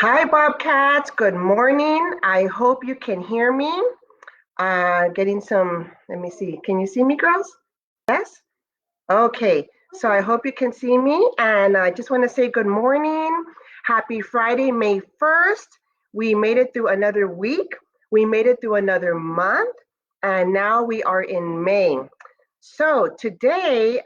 Hi, Bobcats. Good morning. I hope you can hear me. Getting some, let me see. Can you see me, girls? Yes? Okay. So I hope you can see me. And I just want to say good morning. Happy Friday, May 1st. We made it through another week. We made it through another month. And now we are in May. So today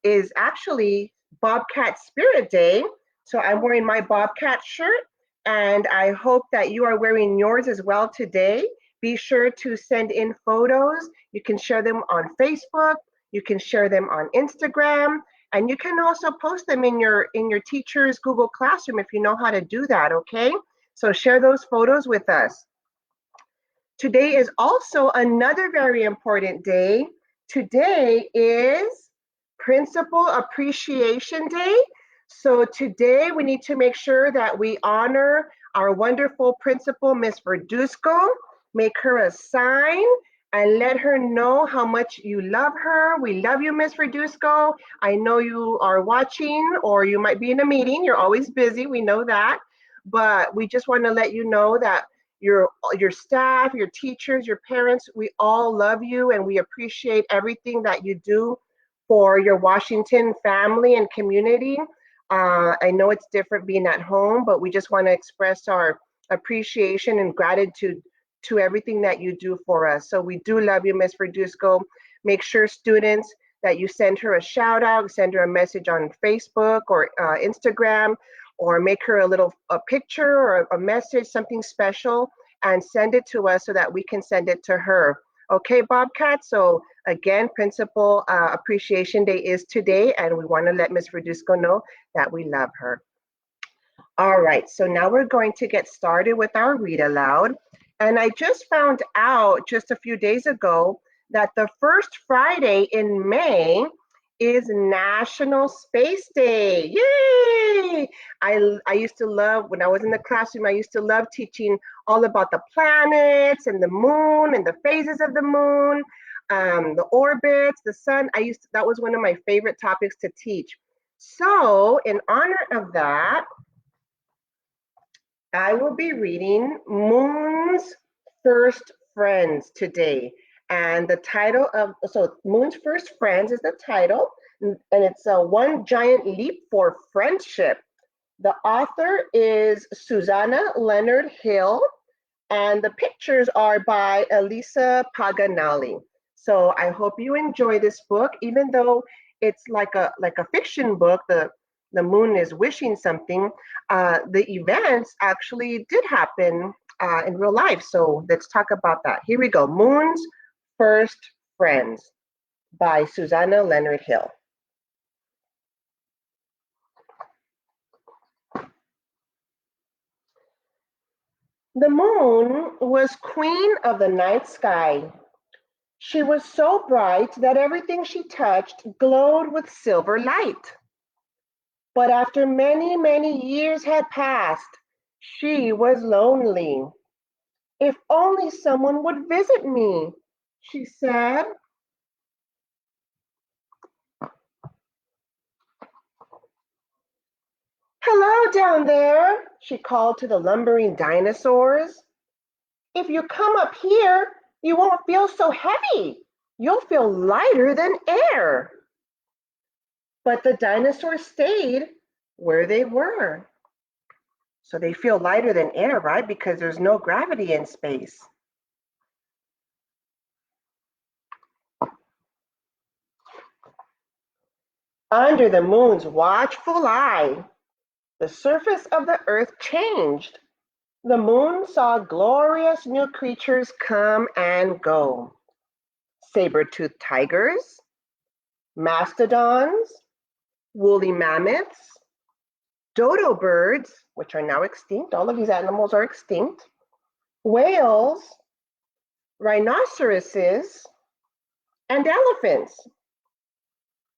is actually Bobcat Spirit Day. So I'm wearing my Bobcat shirt, and I hope that you are wearing yours as well today. Be sure to send in photos. You can share them on Facebook. You can share them on Instagram, and you can also post them in your teacher's Google Classroom if you know how to do that. Okay. So share those photos with us. Today is also another very important day. Today is Principal Appreciation Day. So today we need to make sure that we honor our wonderful principal, Miss Verduzco, make her a sign and let her know how much you love her. We love you, Miss Verduzco. I know you are watching or you might be in a meeting. You're always busy. We know that. But we just want to let you know that your staff, your teachers, your parents, we all love you and we appreciate everything that you do for your Washington family and community. I know it's different being at home, but we just want to express our appreciation and gratitude to everything that you do for us. So we do love you, Miss Verduzco. Make sure, students, that you send her a shout out, send her a message on Facebook or Instagram, or make her a picture or a message, something special, and send it to us so that we can send it to her. Okay, Bobcat. So again, Principal Appreciation Day is today, and we want to let Miss Verduzco know that we love her. All right, so now we're going to get started with our read aloud. And I just found out just a few days ago that the first Friday in May is National Space Day. Yay! I used to love, when I was in the classroom, I used to love teaching all about the planets and the moon and the phases of the moon, the orbits, the sun. That was one of my favorite topics to teach. So in honor of that, I will be reading Moon's First Friends today. And the title of, so Moon's First Friends is the title, and it's a One Giant Leap for Friendship. The author is Susanna Leonard Hill, and the pictures are by Elisa Paganali. So I hope you enjoy this book, even though it's like a fiction book. The moon is wishing something. The events actually did happen in real life. So let's talk about that. Here we go. Moon's First Friends by Susanna Leonard Hill. The moon was queen of the night sky. She was so bright that everything she touched glowed with silver light. But after many, many years had passed, she was lonely. If only someone would visit me, she said. Hello down there, she called to the lumbering dinosaurs. If you come up here, you won't feel so heavy. You'll feel lighter than air. But the dinosaurs stayed where they were. So they feel lighter than air, right? Because there's no gravity in space. Under the moon's watchful eye, the surface of the earth changed. The moon saw glorious new creatures come and go. Saber-toothed tigers, mastodons, woolly mammoths, dodo birds, which are now extinct. All of these animals are extinct. Whales, rhinoceroses, and elephants.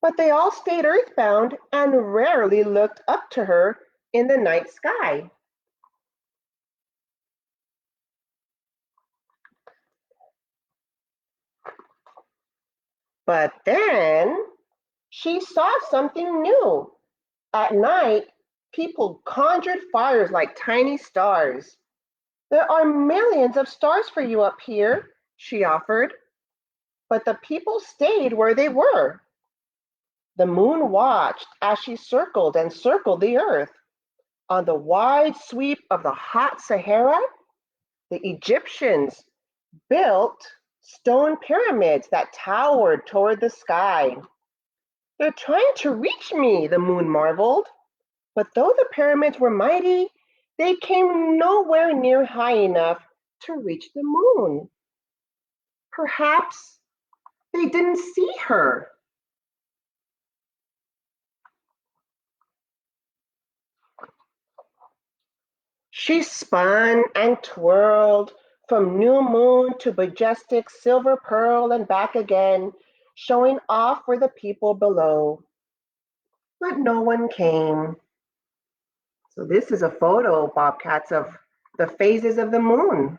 But they all stayed earthbound and rarely looked up to her in the night sky. But then she saw something new. At night, People conjured fires like tiny stars. There are millions of stars for you up here, she offered. But the people stayed where they were. The moon watched as she circled and circled the earth. On the wide sweep of the hot Sahara, the Egyptians built stone pyramids that towered toward the sky. They're trying to reach me, the moon marveled. But though the pyramids were mighty, they came nowhere near high enough to reach the moon. Perhaps they didn't see her. She spun and twirled from new moon to majestic silver pearl and back again, showing off for the people below. But no one came. So this is a photo, Bobcats, of the phases of the moon.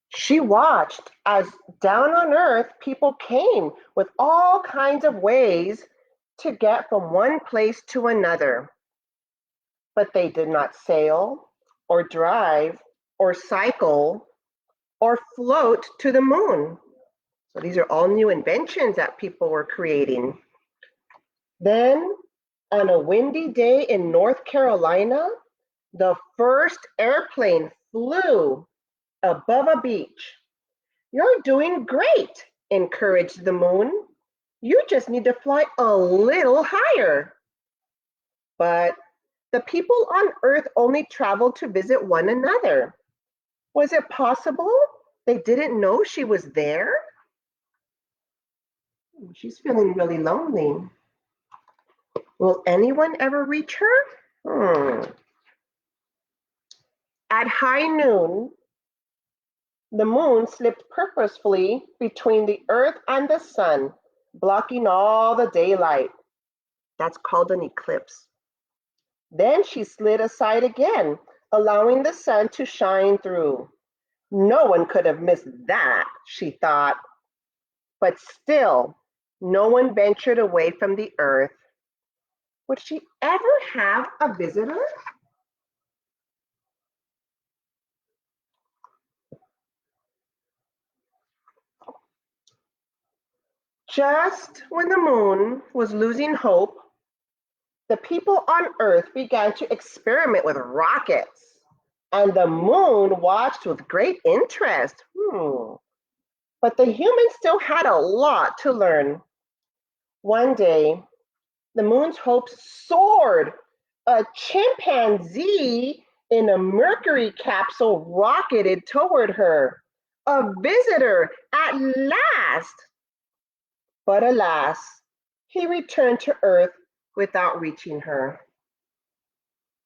She watched as down on earth people came with all kinds of ways to get from one place to another. But they did not sail or drive or cycle or float to the moon. So these are all new inventions that people were creating. Then, on a windy day in North Carolina, the first airplane flew above a beach. You're doing great, encouraged the moon. You just need to fly a little higher. But the people on Earth only traveled to visit one another. Was it possible they didn't know she was there? She's feeling really lonely. Will anyone ever reach her? At high noon, the moon slipped purposefully between the earth and the sun, blocking all the daylight. That's called an eclipse. Then she slid aside again, allowing the sun to shine through. No one could have missed that, she thought. But still, no one ventured away from the earth. Would she ever have a visitor? Just when the moon was losing hope, the people on Earth began to experiment with rockets, and the moon watched with great interest. But the humans still had a lot to learn. One day, the moon's hopes soared. A chimpanzee in a mercury capsule rocketed toward her. A visitor at last! But alas, he returned to Earth without reaching her.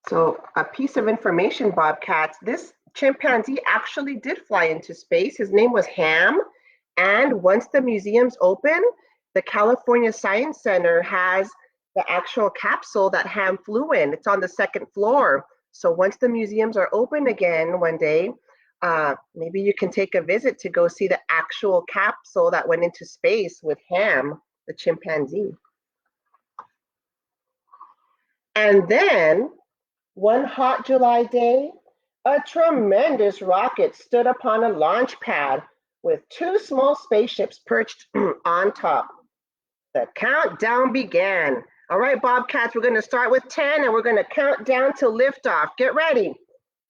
So, a piece of information, Bobcats, this chimpanzee actually did fly into space. His name was Ham. And once the museums open, the California Science Center has the actual capsule that Ham flew in. It's on the second floor. So once the museums are open again one day, maybe you can take a visit to go see the actual capsule that went into space with Ham, the chimpanzee. And then one hot July day, a tremendous rocket stood upon a launch pad with two small spaceships perched on top. The countdown began. All right, Bobcats, we're going to start with 10 and we're going to count down to liftoff. Get ready.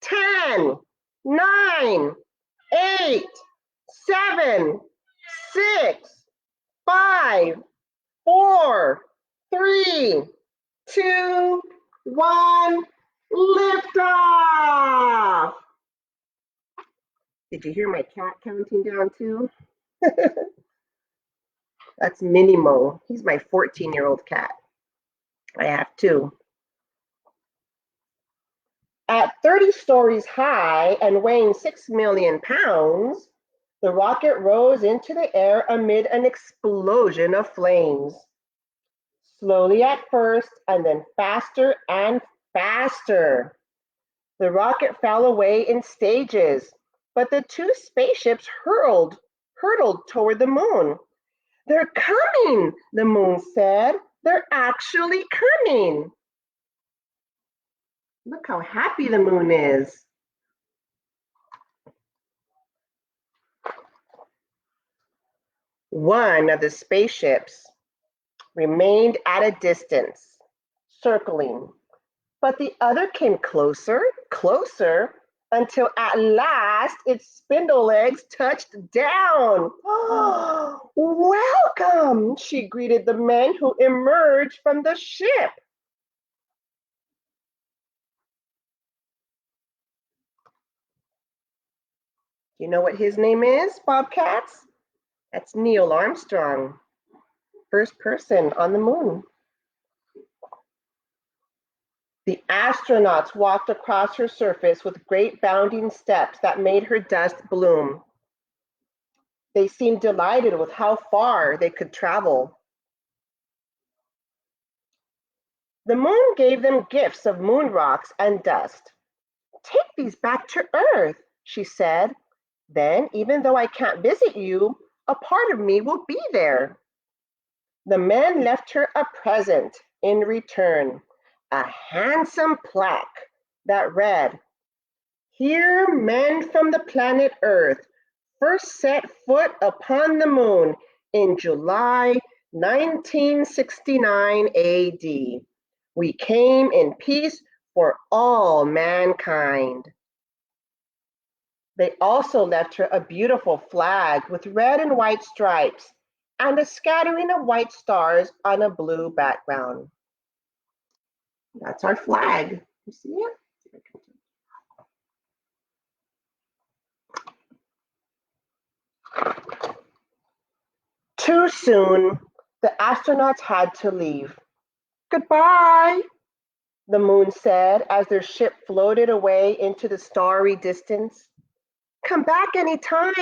10, 9, 8, 7, 6, 5, 4, 3, 2, 1, liftoff. Did you hear my cat counting down too? That's Minimo. He's my 14-year-old cat. I have two. At 30 stories high and weighing 6 million pounds, the rocket rose into the air amid an explosion of flames. Slowly at first, and then faster and faster. The rocket fell away in stages, but the two spaceships hurtled toward the moon. They're coming, the moon said. They're actually coming. Look how happy the moon is. One of the spaceships remained at a distance, circling, but the other came closer, closer, until at last its spindle legs touched down. Welcome, she greeted the men who emerged from the ship. You know what his name is, Bobcats? That's Neil Armstrong, first person on the moon. The astronauts walked across her surface with great bounding steps that made her dust bloom. They seemed delighted with how far they could travel. The moon gave them gifts of moon rocks and dust. Take these back to Earth, she said. Then, even though I can't visit you, a part of me will be there. The men left her a present in return, a handsome plaque that read, "Here men from the planet Earth first set foot upon the moon in July 1969 AD. We came in peace for all mankind." They also left her a beautiful flag with red and white stripes and a scattering of white stars on a blue background. That's our flag. You see it? Too soon, the astronauts had to leave. Goodbye, the moon said as their ship floated away into the starry distance. Come back anytime.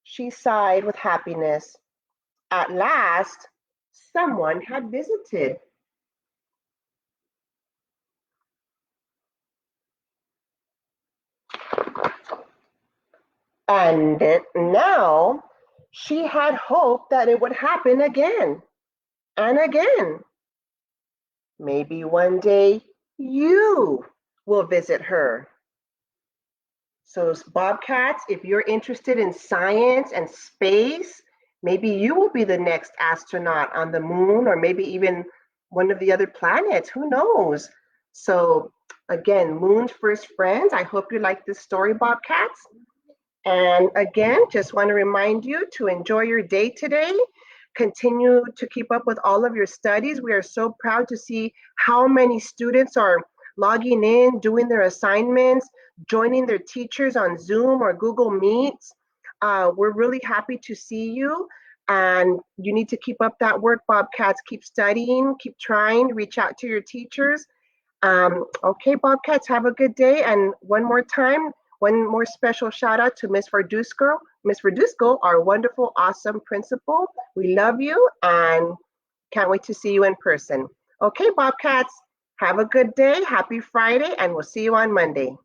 She sighed with happiness. At last, someone had visited. And now she had hoped that it would happen again and again. Maybe one day you will visit her. So, Bobcats, if you're interested in science and space, maybe you will be the next astronaut on the moon or maybe even one of the other planets. Who knows? So, again, Moon's First Friends. I hope you like this story, Bobcats. And again, just want to remind you to enjoy your day today. Continue to keep up with all of your studies. We are so proud to see how many students are logging in, doing their assignments, joining their teachers on Zoom or Google Meets. We're really happy to see you. And you need to keep up that work, Bobcats. Keep studying, keep trying, reach out to your teachers. Okay, Bobcats, have a good day. And one more time, one more special shout out to Miss Verduzco. Miss Verduzco, our wonderful, awesome principal. We love you and can't wait to see you in person. Okay, Bobcats, have a good day. Happy Friday, and we'll see you on Monday.